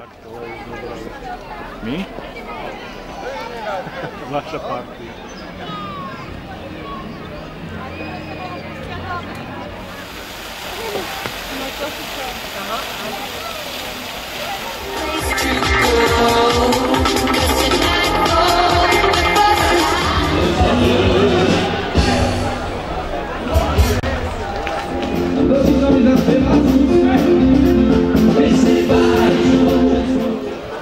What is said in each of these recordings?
My? Vaša partia.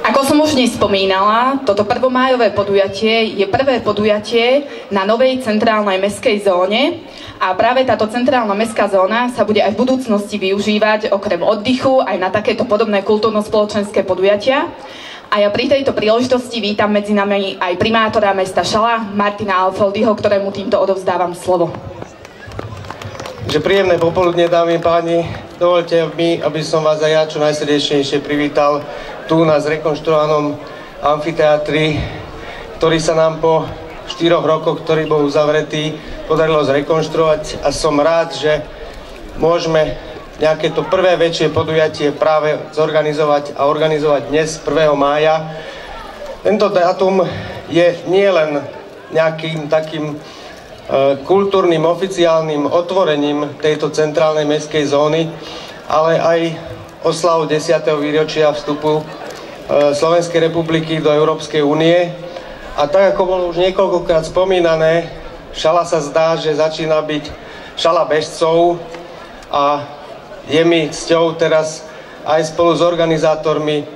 Ako som už dnes spomínala, toto prvomájové podujatie je prvé podujatie na novej centrálnej mestskej zóne a práve táto centrálna mestská zóna sa bude aj v budúcnosti využívať okrem oddychu aj na takéto podobné kultúrno-spoločenské podujatia. A ja pri tejto príležitosti vítam medzi nami aj primátora mesta Šala, Martina Alfoldyho, ktorému týmto odovzdávam slovo. Príjemné popoludne, dámy a páni. Dovoľte mi, aby som vás aj ja čo najsrdečnejšie privítal tu na zrekonštruovanom amfiteátri, ktorý sa nám po 4 rokoch, ktorý bol uzavretý, podarilo zrekonštruovať a som rád, že môžeme nejaké to prvé väčšie podujatie práve zorganizovať a organizovať dnes 1. mája. Tento dátum je nielen nejakým takým kultúrnym oficiálnym otvorením tejto centrálnej mestskej zóny, ale aj oslavu 10. výročia vstupu Slovenskej republiky do Európskej únie. A tak, ako bolo už niekoľkokrát spomínané, Šala sa zdá, že začína byť šala bežcov a je mi cťou teraz aj spolu s organizátormi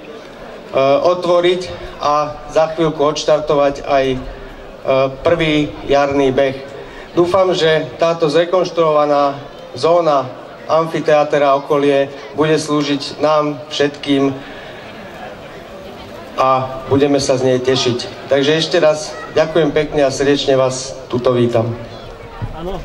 otvoriť a za chvíľku odštartovať aj prvý jarný beh. Dúfam, že táto zrekonštruovaná zóna amfiteátra okolie bude slúžiť nám všetkým a budeme sa z nej tešiť. Takže ešte raz ďakujem pekne a srdečne vás tuto vítam. Áno.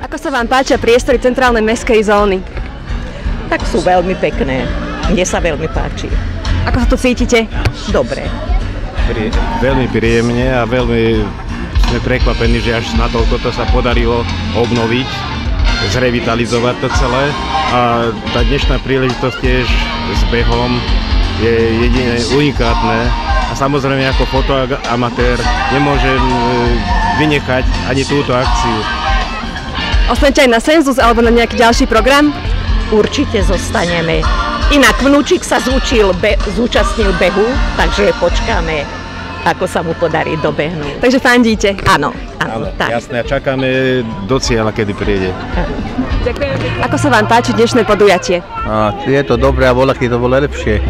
Ako sa vám páčia priestory centrálnej mestskej zóny? Tak sú veľmi pekné. Mne sa veľmi páči. Ako sa tu cítite? Dobre. Veľmi príjemne a veľmi sme prekvapení, že až natoľko to sa podarilo obnoviť, zrevitalizovať to celé. A tá dnešná príležitosť tiež s behom je jedine unikátne. A samozrejme ako fotoamatér nemôžem vynechať ani túto akciu. Ostanete aj na Senzus alebo na nejaký ďalší program? Určite zostaneme. Inak vnúčik sa zúčastnil behu, takže počkáme, ako sa mu podarí dobehnúť. Takže fandíte? Áno, tak. Jasné, a čakáme do cieľa, kedy príde. Ďakujem. Ako sa vám páči dnešné podujatie? Je to dobré a voľaký to bolo lepšie.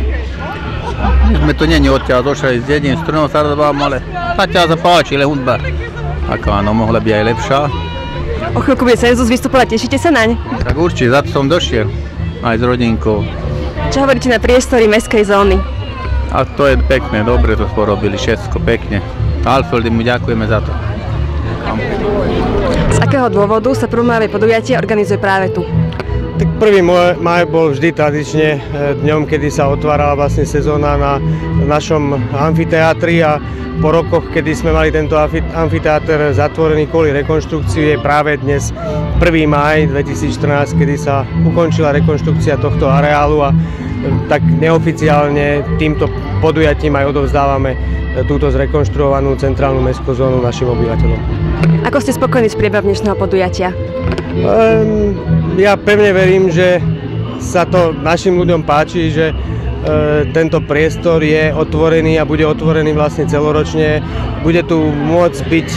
My sme tu nie odtiaľ došli z dedín, z Trnov sa rozbávam, ale zatiaľ sa páči, ale hudba. Ako áno, mohla byť aj lepšia. O chvíľku bude Senzus vystupovať, tešíte sa naň? Tak určite, za to som došiel, aj s rodinkou. Čo hovoríte na priestory mestskej zóny? A to je pekné, dobre to porobili, všetko pekne. Alfoldy mu ďakujeme za to. Z akého dôvodu sa prvomájové podujatie organizuje práve tu? Tak 1. máj bol vždy tradične dňom, kedy sa otvárala vlastne sezóna na našom amfiteátri a po rokoch, kedy sme mali tento amfiteáter zatvorený kvôli rekonštrukcii, je práve dnes 1. máj 2014, kedy sa ukončila rekonštrukcia tohto areálu a tak neoficiálne týmto podujatím aj odovzdávame túto zrekonštruovanú centrálnu mestskú zónu našim obyvateľom. Ako ste spokojní s priebehom dnešného podujatia? Ja pevne verím, že sa to našim ľuďom páči, že tento priestor je otvorený a bude otvorený vlastne celoročne. Bude tu môcť byť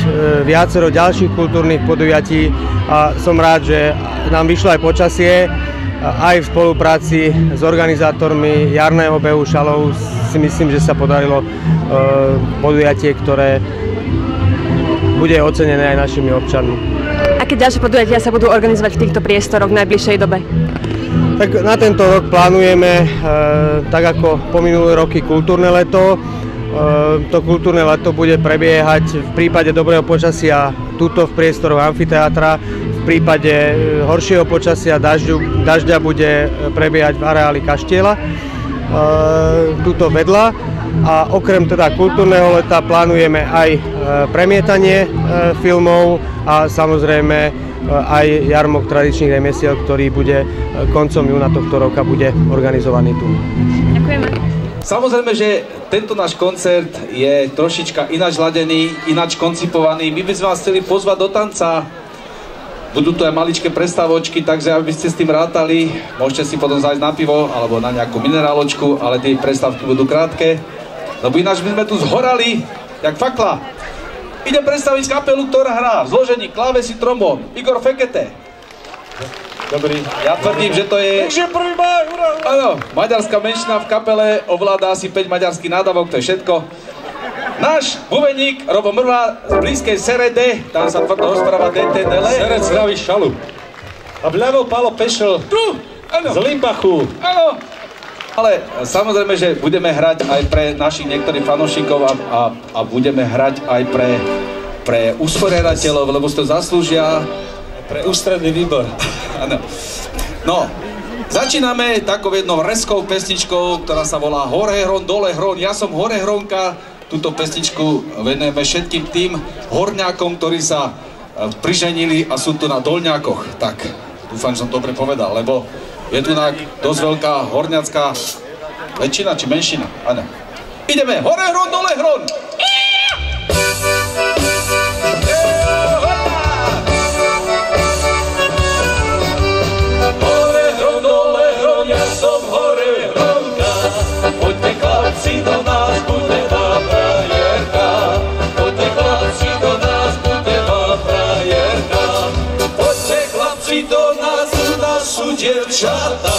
viacero ďalších kultúrnych podujatí a som rád, že nám vyšlo aj počasie. Aj v spolupráci s organizátormi jarného behu šalov si myslím, že sa podarilo podujatie, ktoré bude ocenené aj našimi občanmi. Aké ďalšie podujatia sa budú organizovať v týchto priestoroch v najbližšej dobe? Tak na tento rok plánujeme, tak ako po minulé roky, kultúrne leto. To kultúrne leto bude prebiehať v prípade dobrého počasia tuto v priestoroch amfiteátra. V prípade horšieho počasia dažďa bude prebiehať v areáli kaštieľa, tuto vedľa. A okrem teda kultúrneho leta plánujeme aj premietanie filmov a samozrejme aj jarmok tradičných remesiel, ktorý bude koncom júna tohto roka bude organizovaný tu. Ďakujeme. Samozrejme, že tento náš koncert je trošička ináč ladený, ináč koncipovaný. My by sme vás chceli pozvať do tanca. Budú tu aj maličké prestávočky, takže aby ste s tým rátali, môžete si potom zájsť na pivo alebo na nejakú mineráločku, ale tie prestávky budú krátke. Lebo ináč by sme tu zhorali, jak fakla. Idem predstaviť kapelu, ktorá hrá v zložení klávesy, trombón. Igor Fekete. Dobrý. Ja tvrdím, že to je... Áno, maďarská menšina v kapele ovláda asi 5 maďarských nádavok, to je všetko. Náš bubeník Robo Mrva z blízkej Serede, tam sa tvrdo rozpráva DTDL. Serec zdraví šalu. A vľavo Pálo Pešel z Limbachu. Áno. Ale samozrejme, že budeme hrať aj pre našich niektorých fanúšikov a budeme hrať aj pre usporiadateľov, lebo si to zaslúžia. Pre ústredný výbor. Áno. No, začíname takou jednou reskou pesničkou, ktorá sa volá Hore Hron, Dole Hron. Ja som Hore Hronka. Túto pesničku venujeme všetkým tým horňákom, ktorí sa priženili a sú tu na Dolňákoch. Tak, dúfam, že som dobre povedal, lebo je tu dosť veľká horňacká väčšina či menšina. Áno. Ideme, Hore Hron, Dole Hron! Hore Hron, Dole Hron, ja som Hore Hronka. Poďte chlapci do nás, bude vám frajerka. Poďte chlapci do nás, bude vám frajerka. Poďte chlapci do nás, sú dievčatá.